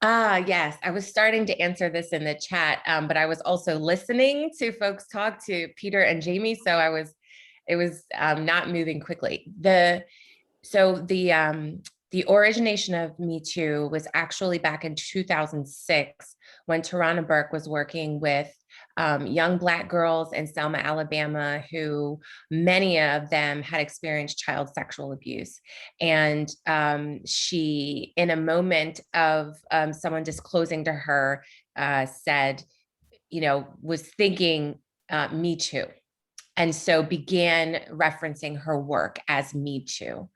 S2: Yes, I was starting to answer this in the chat, but I was also listening to folks talk to Peter and Jamie, so it was not moving quickly. The origination of Me Too was actually back in 2006 when Tarana Burke was working with young Black girls in Selma, Alabama, who many of them had experienced child sexual abuse. And she, in a moment of someone disclosing to her, said, was thinking Me Too. And so began referencing her work as Me Too.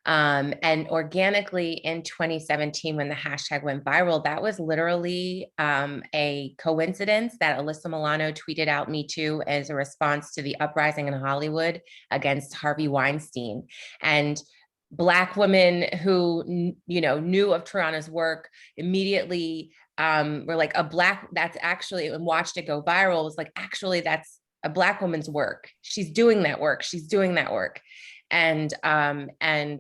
S2: And organically in 2017, when the hashtag went viral, that was literally a coincidence that Alyssa Milano tweeted out Me Too as a response to the uprising in Hollywood against Harvey Weinstein. And Black women who, knew of Tarana's work immediately were like, that's actually, and watched it go viral, was like, actually, that's a Black woman's work. She's doing that work. And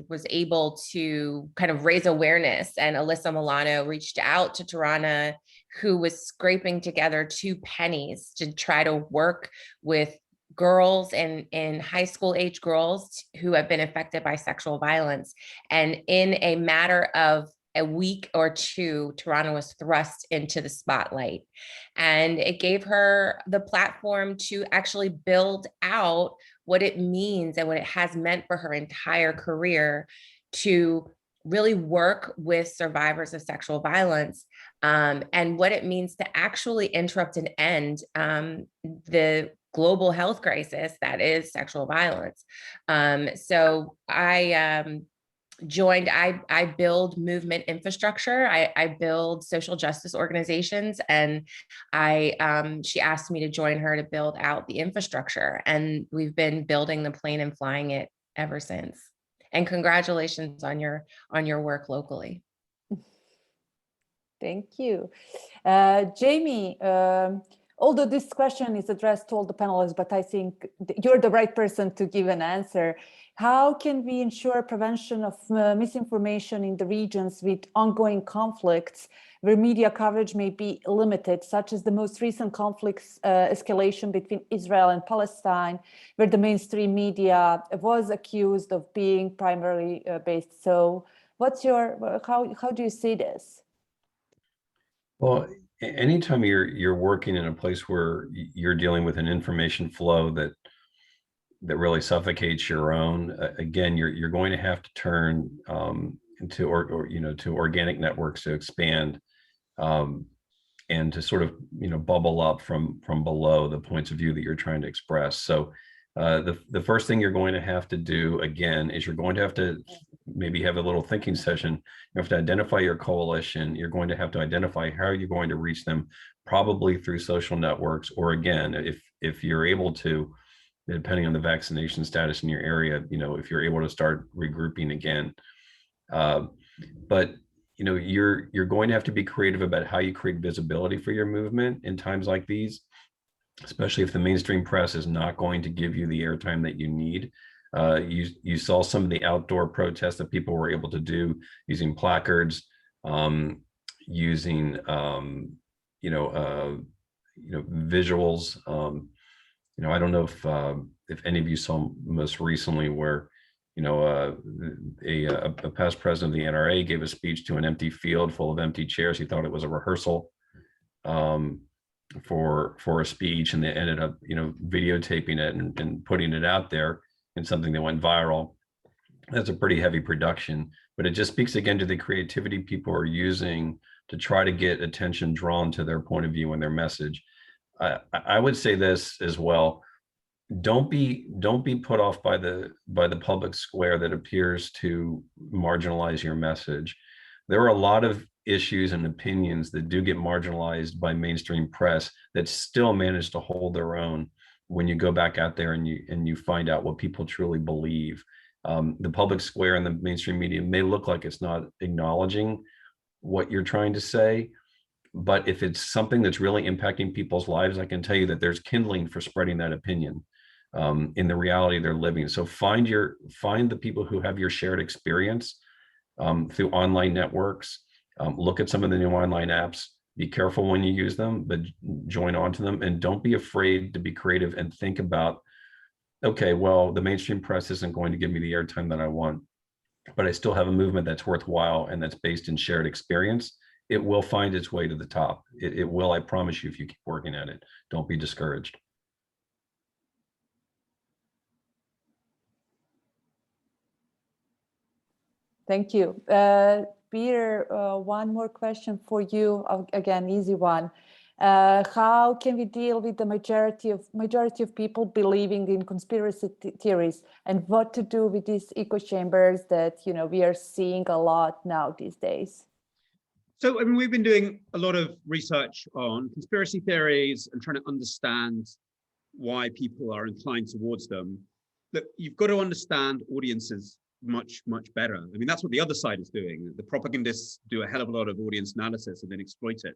S2: was able to kind of raise awareness. And Alyssa Milano reached out to Tarana, who was scraping together 2 pennies to try to work with girls in high school age girls who have been affected by sexual violence. And in a matter of a week or 2, Tarana was thrust into the spotlight. And it gave her the platform to actually build out what it means and what it has meant for her entire career to really work with survivors of sexual violence, and what it means to actually interrupt and end the global health crisis that is sexual violence. So I build movement infrastructure. I build social justice organizations, and she asked me to join her to build out the infrastructure, and we've been building the plane and flying it ever since. And congratulations on your work locally.
S1: Thank you. Jamie, although this question is addressed to all the panelists, but I think you're the right person to give an answer. How can we ensure prevention of misinformation in the regions with ongoing conflicts where media coverage may be limited, such as the most recent conflicts escalation between Israel and Palestine, where the mainstream media was accused of being primarily based? So what's your, how do you see this?
S3: Well, anytime you're working in a place where you're dealing with an information flow that really suffocates your own, again, you're going to have to turn into to organic networks to expand and to sort of bubble up from below the points of view that you're trying to express. So the first thing you're going to have to do again is you're going to have to maybe have a little thinking session. You have to identify your coalition. You're going to have to identify how you're going to reach them, probably through social networks, or again, if you're able to, depending on the vaccination status in your area, if you're able to start regrouping again. But you're going to have to be creative about how you create visibility for your movement in times like these, especially if the mainstream press is not going to give you the airtime that you need. You saw some of the outdoor protests that people were able to do using placards, using visuals. I don't know if any of you saw most recently where a past president of the NRA gave a speech to an empty field full of empty chairs. He thought it was a rehearsal for a speech, and they ended up videotaping it and putting it out there in something that went viral. That's a pretty heavy production, but it just speaks again to the creativity people are using to try to get attention drawn to their point of view and their message. I would say this as well: don't be put off by the public square that appears to marginalize your message. There are a lot of issues and opinions that do get marginalized by mainstream press that still manage to hold their own when you go back out there and you find out what people truly believe. The public square and the mainstream media may look like it's not acknowledging what you're trying to say, but if it's something that's really impacting people's lives, I can tell you that there's kindling for spreading that opinion in the reality they're living. So find the people who have your shared experience through online networks. Look at some of the new online apps. Be careful when you use them, but join onto them, and don't be afraid to be creative and think about, okay, well, the mainstream press isn't going to give me the airtime that I want, but I still have a movement that's worthwhile and that's based in shared experience. It will find its way to the top. It will, I promise you, if you keep working at it. Don't be discouraged.
S1: Thank you. Peter, one more question for you, again, easy one. How can we deal with the majority of people believing in conspiracy theories, and what to do with these echo chambers that we are seeing a lot now these days?
S4: So, I mean, we've been doing a lot of research on conspiracy theories and trying to understand why people are inclined towards them. Look, you've got to understand audiences much better. I mean, that's what the other side is doing. The propagandists do a hell of a lot of audience analysis and then exploit it.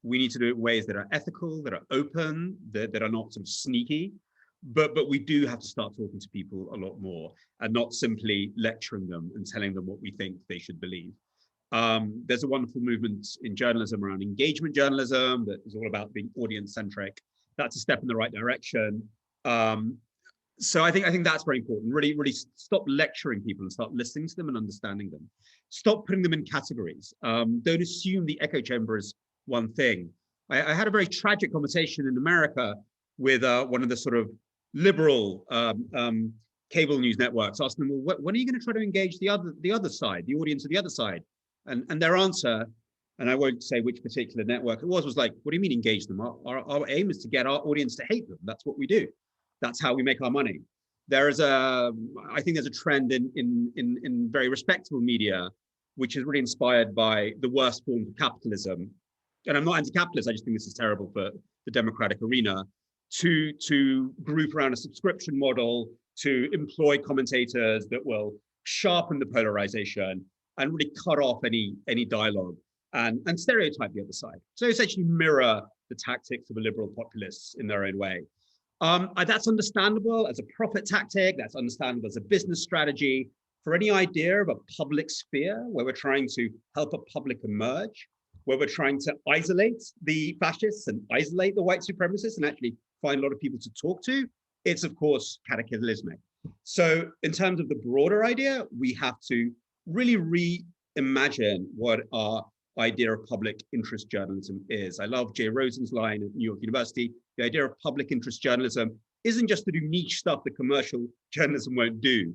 S4: We need to do it in ways that are ethical, that are open, that are not sort of sneaky. But we do have to start talking to people a lot more and not simply lecturing them and telling them what we think they should believe. There's a wonderful movement in journalism around engagement journalism that is all about being audience-centric. That's a step in the right direction. So I think that's very important. Really stop lecturing people and start listening to them and understanding them. Stop putting them in categories. Don't assume the echo chamber is one thing. I had a very tragic conversation in America with one of the sort of liberal cable news networks, asking them, well, when are you going to try to engage the other side, the audience of the other side? And their answer, and I won't say which particular network it was like, what do you mean engage them? Our aim is to get our audience to hate them. That's what we do. That's how we make our money. I think there's a trend in very respectable media, which is really inspired by the worst forms of capitalism. And I'm not anti-capitalist, I just think this is terrible for the democratic arena, to group around a subscription model, to employ commentators that will sharpen the polarization and really cut off any dialogue. and stereotype the other side. So essentially mirror the tactics of the liberal populists in their own way. That's understandable as a profit tactic. That's understandable as a business strategy. For any idea of a public sphere where we're trying to help a public emerge, where we're trying to isolate the fascists and isolate the white supremacists and actually find a lot of people to talk to, it's of course cataclysmic. So in terms of the broader idea, we have to really reimagine what our idea of public interest journalism is. I love Jay Rosen's line at New York University. The idea of public interest journalism isn't just to do niche stuff that commercial journalism won't do.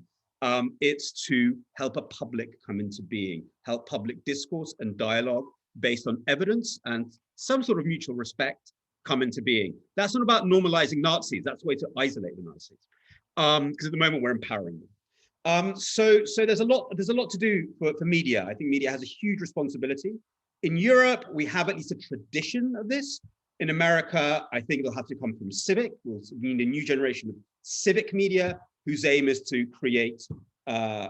S4: It's to help a public come into being, help public discourse and dialogue based on evidence and some sort of mutual respect come into being. That's not about normalizing Nazis. That's a way to isolate the Nazis. Because at the moment we're empowering them. So there's a lot to do for media. I think media has a huge responsibility. In Europe, we have at least a tradition of this. In America, I think it'll have to come from civic. We'll need a new generation of civic media whose aim is to create a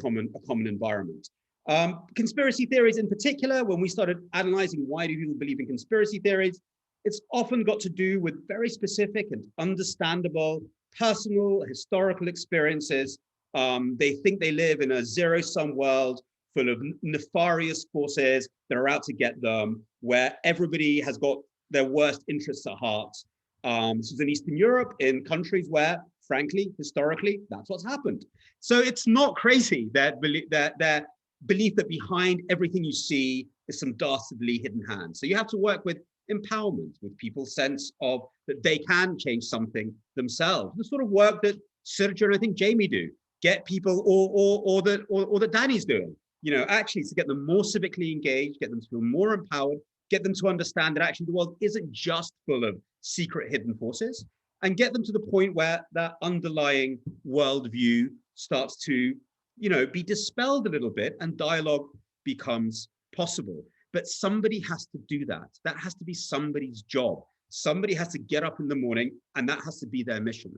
S4: common environment. Conspiracy theories in particular, when we started analyzing why do people believe in conspiracy theories, it's often got to do with very specific and understandable personal, historical experiences. They think they live in a zero-sum world full of nefarious forces that are out to get them, where everybody has got their worst interests at heart. This is in Eastern Europe, in countries where, frankly, historically, that's what's happened. So it's not crazy that belief that behind everything you see is some dastardly hidden hand. So you have to work with empowerment, with people's sense of that they can change something themselves. The sort of work that Sergio and I think Jamie do, get people or that Danny's doing, actually to get them more civically engaged, get them to feel more empowered, get them to understand that actually the world isn't just full of secret hidden forces, and get them to the point where that underlying worldview starts to, be dispelled a little bit and dialogue becomes possible. But somebody has to do that. That has to be somebody's job. Somebody has to get up in the morning and that has to be their mission.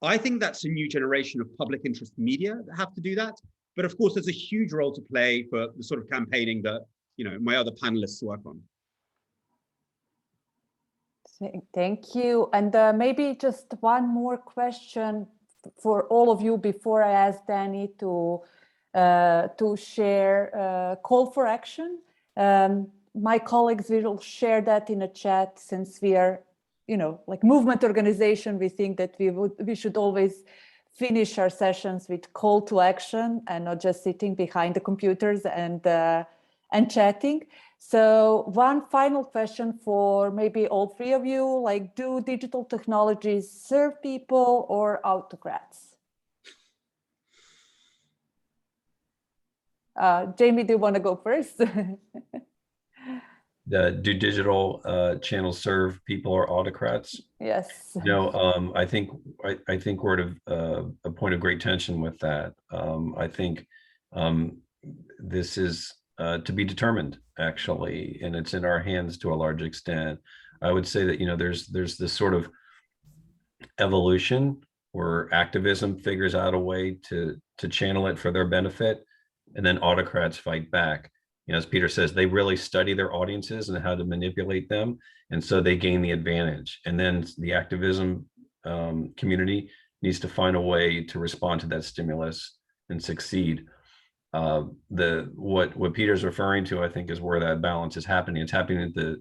S4: I think that's a new generation of public interest media that have to do that. But of course, there's a huge role to play for the sort of campaigning that, my other panelists work on.
S1: Thank you. And maybe just one more question for all of you before I ask Danny to share a call for action. My colleagues will share that in a chat, since we are, like movement organization, we think that we should always finish our sessions with call to action and not just sitting behind the computers and chatting. So one final question for maybe all three of you, like, do digital technologies serve people or autocrats? Jamie, do you want to go first?
S3: Do digital channels serve people or autocrats?
S1: Yes.
S3: I think we're at a point of great tension with that. I think this is to be determined, actually, and it's in our hands to a large extent. I would say that there's this sort of evolution where activism figures out a way to channel it for their benefit, and then autocrats fight back. As Peter says, they really study their audiences and how to manipulate them, and so they gain the advantage. And then the activism community needs to find a way to respond to that stimulus and succeed. What Peter's referring to, I think, is where that balance is happening. It's happening at the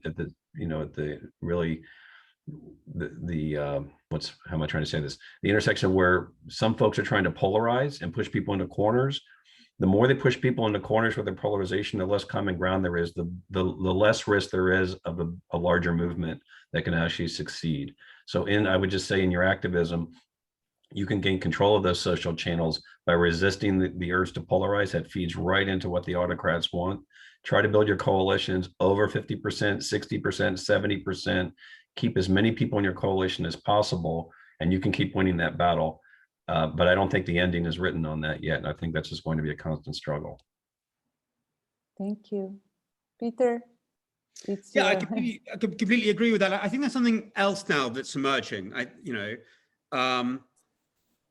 S3: how am I trying to say this? The intersection where some folks are trying to polarize and push people into corners. The more they push people into corners with their polarization, the less common ground there is, the less risk there is of a larger movement that can actually succeed. So I would just say in your activism, you can gain control of those social channels by resisting the urge to polarize that feeds right into what the autocrats want. Try to build your coalitions over 50%, 60%, 70%. Keep as many people in your coalition as possible, and you can keep winning that battle. But I don't think the ending is written on that yet. And I think that's just going to be a constant struggle.
S1: Thank you. Peter?
S4: I completely agree with that. I think there's something else now that's emerging,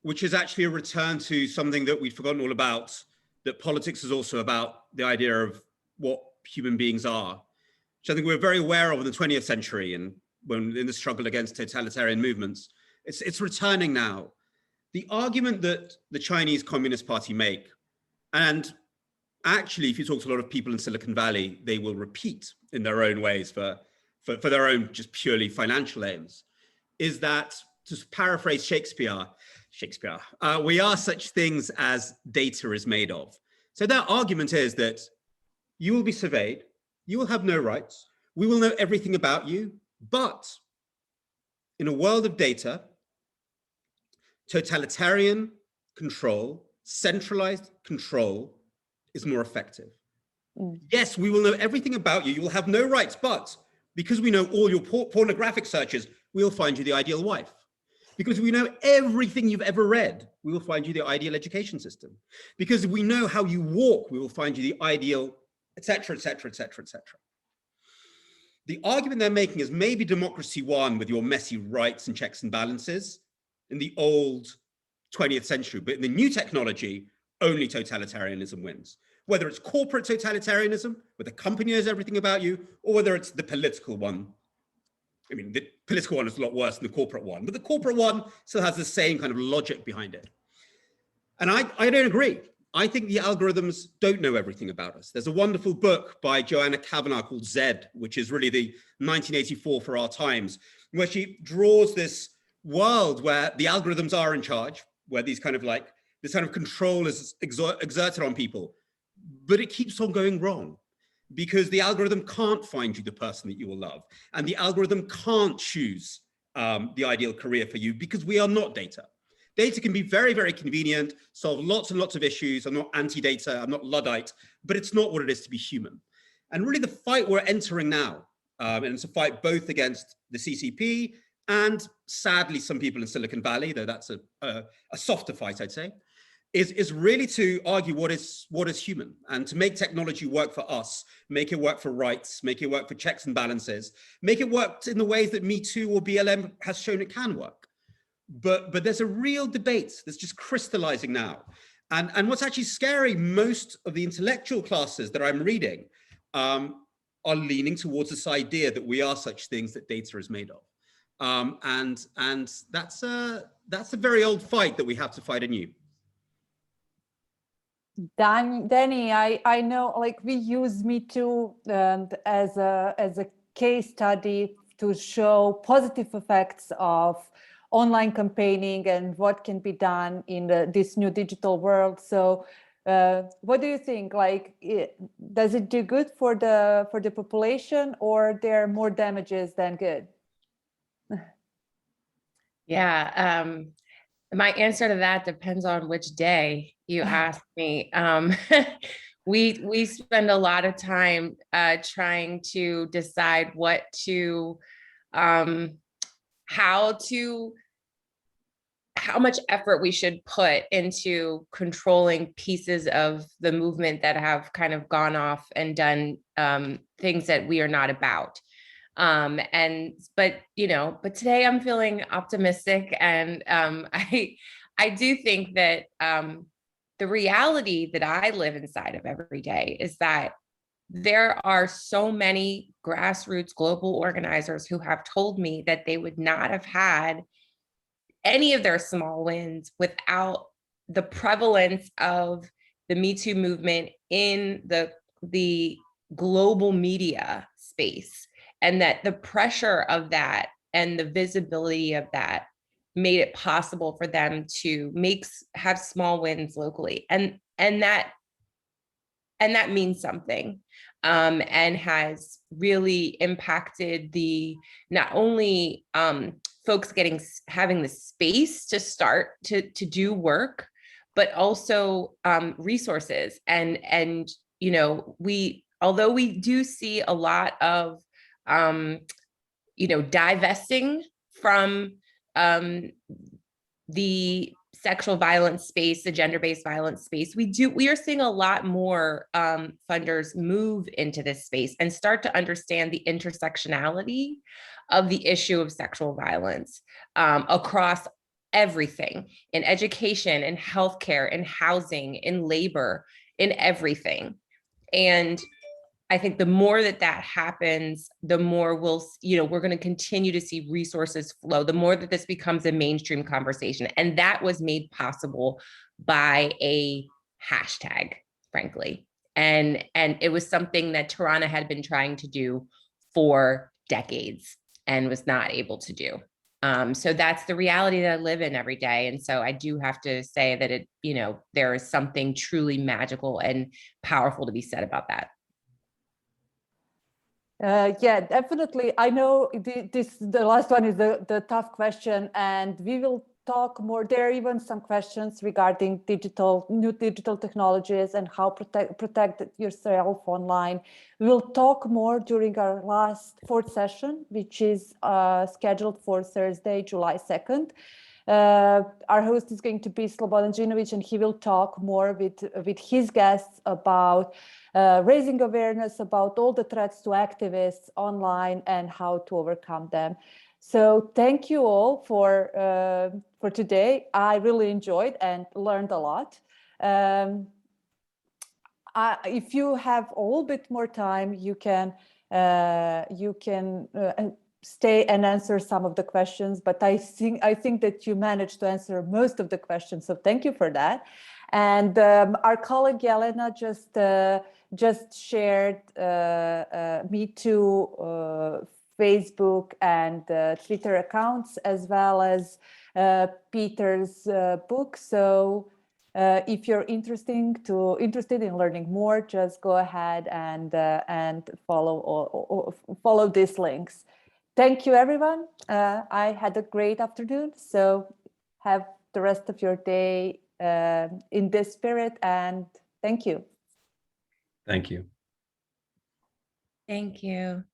S4: which is actually a return to something that we'd forgotten all about, that politics is also about the idea of what human beings are, which I think we're very aware of in the 20th century and when in the struggle against totalitarian movements, it's returning now. The argument that the Chinese Communist Party make, and actually, if you talk to a lot of people in Silicon Valley, they will repeat in their own ways for their own just purely financial aims, is that, to paraphrase Shakespeare, we are such things as data is made of. So their argument is that you will be surveyed, you will have no rights, we will know everything about you, but in a world of data, totalitarian control, centralized control is more effective. Yes, we will know everything about you, you will have no rights, but because we know all your pornographic searches, we'll find you the ideal wife. Because we know everything you've ever read, we will find you the ideal education system. Because we know how you walk, we will find you the ideal, etc., etc., etc., etc. The argument they're making is maybe democracy won with your messy rights and checks and balances in the old 20th century, but in the new technology, only totalitarianism wins. Whether it's corporate totalitarianism, where the company knows everything about you, or whether it's the political one. I mean, the political one is a lot worse than the corporate one, but the corporate one still has the same kind of logic behind it. And I don't agree. I think the algorithms don't know everything about us. There's a wonderful book by Joanna Kavanagh called Zed, which is really the 1984 for our times, where she draws this world where the algorithms are in charge, where this kind of control is exerted on people, but it keeps on going wrong. Because the algorithm can't find you the person that you will love. And the algorithm can't choose the ideal career for you because we are not data. Data can be very, very convenient, solve lots and lots of issues. I'm not anti-data, I'm not Luddite, but it's not what it is to be human. And really the fight we're entering now, and it's a fight both against the CCP and sadly some people in Silicon Valley, though that's a softer fight, I'd say, is really to argue what is human and to make technology work for us, make it work for rights, make it work for checks and balances, make it work in the ways that Me Too or BLM has shown it can work. But there's a real debate that's just crystallizing now. And what's actually scary, most of the intellectual classes that I'm reading are leaning towards this idea that we are such things that data is made of. And that's a very old fight that we have to fight anew.
S1: Danny, I know, like, we use Me Too as a case study to show positive effects of online campaigning and what can be done in this new digital world. So what do you think? Like, does it do good for the population, or there are more damages than good?
S2: Yeah, my answer to that depends on which day you ask me. We spend a lot of time trying to decide how much effort we should put into controlling pieces of the movement that have kind of gone off and done things that we are not about. But today I'm feeling optimistic, and I do think that the reality that I live inside of every day is that there are so many grassroots global organizers who have told me that they would not have had any of their small wins without the prevalence of the Me Too movement in the global media space. And that the pressure of that and the visibility of that made it possible for them to have small wins locally. And that means something, and has really impacted not only folks having the space to start to do work, but also resources. And although we do see a lot of divesting from the sexual violence space, the gender-based violence space, we are seeing a lot more funders move into this space and start to understand the intersectionality of the issue of sexual violence across everything, in education, in healthcare, in housing, in labor, in everything. And I think the more that happens, the more we're going to continue to see resources flow, the more that this becomes a mainstream conversation. And that was made possible by a hashtag, frankly. And it was something that Tirana had been trying to do for decades and was not able to do. So that's the reality that I live in every day. And so I do have to say that there is something truly magical and powerful to be said about that.
S1: Yeah, definitely. I know the last one is the tough question, and we will talk more. There are even some questions regarding new digital technologies and how protect yourself online. We will talk more during our fourth session, which is scheduled for Thursday, July 2nd. Our host is going to be Slobodan Đinović, and he will talk more with his guests about raising awareness about all the threats to activists online and how to overcome them. So thank you all for today. I really enjoyed and learned a lot. If you have a little bit more time, you can stay and answer some of the questions, but I think that you managed to answer most of the questions, so thank you for that. And our colleague Jelena just shared Me Too Facebook and Twitter accounts, as well as Peter's book. So if you're interested in learning more, just go ahead and follow these links. Thank you, everyone. I had a great afternoon, so have the rest of your day in this spirit, and thank you.
S3: Thank you.
S2: Thank you.